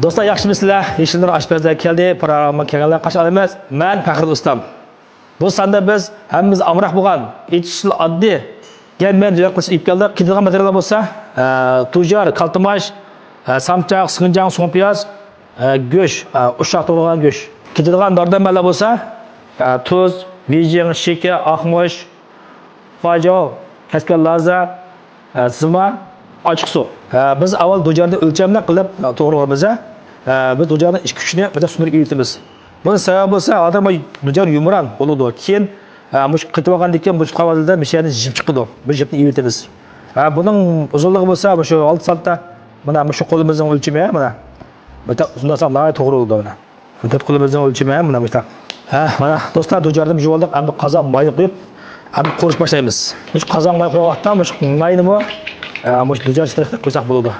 Do'stlar, yaxshimisizlar? Yeshillar oshpazlar keldi. Programma kelganlar qarshi olamiz. Men Faxriddin ustam. Bu sanda biz hammamiz amroq bo'lgan, etishli oddiy gelmen joy qilish imkonlar ketadigan materiallar bo'lsa, tujar, kaltamash, samchaq, siginjang, so'ng piyoz, go'sht, ushaq to'g'ralgan go'sht. Ketadigan doridarmonlar bo'lsa, tuz, vijing, shakar, oqmosh, fajo, kaskan laza, zima, ochiq suv. Biz avval do'jarni o'lchamlar qilib to'g'rilaymiz. Biz do'jarning ish kuchini bitta sundirib eritamiz. Buning sababi bo'lsa, odam do'jar yumran bo'ladi. Keyin mush qitib olgandan keyin mush qavalda mishani jib chiqadi. Biz jibni eritamiz. Buning uzunligi bo'lsa, shu 6 santda mana shu qo'limizning o'lchami mana. Bitta uzunlasa mana to'g'ri bo'ldi mana. Bitta qo'limizning o'lchami mana bitta. Mana do'stlar, do'jarni yuvoldik, endi qozon mayni qo'yib, endi qo'rish boshlaymiz. Mush qozon may qo'ygandan mush maynimi mush do'jar ishtirokida qo'ysak bo'ladi.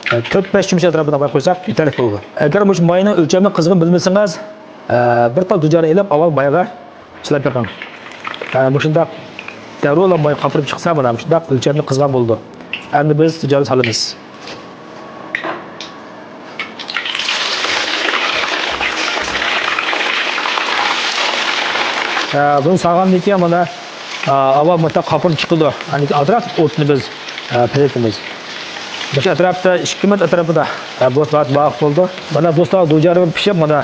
4-5 chumcha atrofida may qo'ysak yetarli bo'ladi. Agar mush mayni o'lchamini qizg'in bilmasangiz, bir tal do'jarni ilib avval mayga silab bering. Mushunda darrov may qapirib chiqsa, mana shunda o'lchamni qizg'an bo'ldi. Endi biz do'jarni solamiz. Bunu sağlamdan keyin mana avval mata qapirib chiqdi. Ya'ni atrof o'tni biz payetimiz. Bu atrofda 2 metr atrofida bu soat vaqt bo'ldi. Mana do'stlar, do'jarim pishib, mana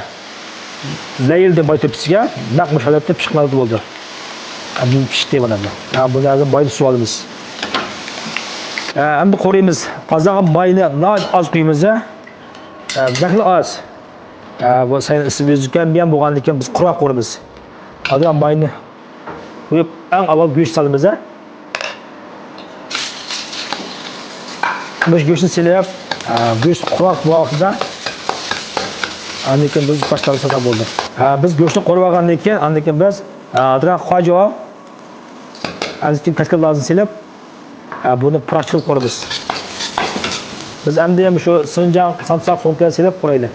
layildi boytib pishga, naq mushalatda pishqiladi bo'ldi. Bu pishdi mana. Buni hozir boyib suv olamiz. Endi qo'raymiz. Qozonga mayni oz quyamiz. Zakli oz. Bu sayın ismimizga men bo'lgandan keyin biz quruq qo'ramiz. Adam mayni qo'yib, eng avval go'sht solamiz. Biz go'shtni silib, go'sht quruq vaqtida andikin biz boshqarsa bo'ldi. Biz go'shtni qo'rib olgandan keyin, andikin biz adra xojo andikin kaskan lazım silib, buni purash qilib qo'yamiz. Biz endi ham shu sinjang, samsaq, so'nka silib qo'yaylik.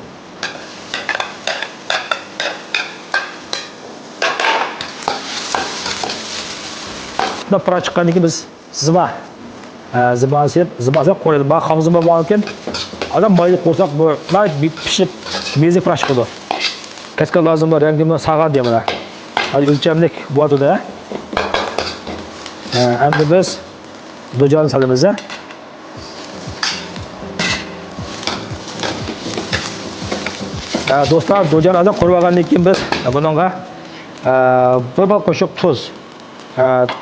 Da purash chiqqandan keyin biz zima silib, zimasi qo'yadi. Bak hamzima bor ekan, adam mayli qo'rsak bu pishib mezi purash chiqadi. Kaskan lazım bor, rangini sag'ad deyman. Hadi o'lchamlik bo'ladi-da. Endi biz do'jarni solamiz. Do'stlar, do'jarni adam qo'yib olgandan keyin biz bunga bir bal qo'shib tuz.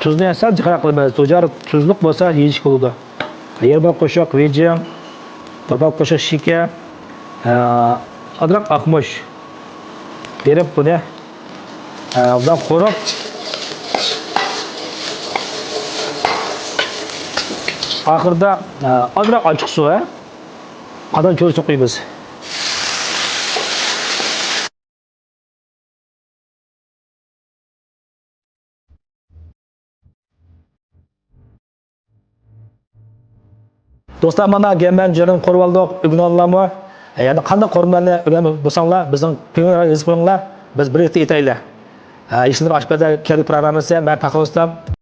Tuzni esa jiqra qilmaymiz. Do'jar tuzliq bo'lsa yeyish bo'ladi. Yer bal qo'shib vijing, bir bal qo'shib shakar, adroq oqmosh berib buni undan qo'rib oxirida adroq ochiq suv, qadar cho'rcha qo'yamiz. Do'stlar, mana gelmen joyini qo'rib oldik. Bugun olammi? Ya'ni qanday qo'riblarni o'rganib bo'lsanglar, bizning piyonlar yozib qo'yinglar. Biz birlikda yetaylik. Ishlar oshpazlar kelib programmasi, men Faxriddin ustam.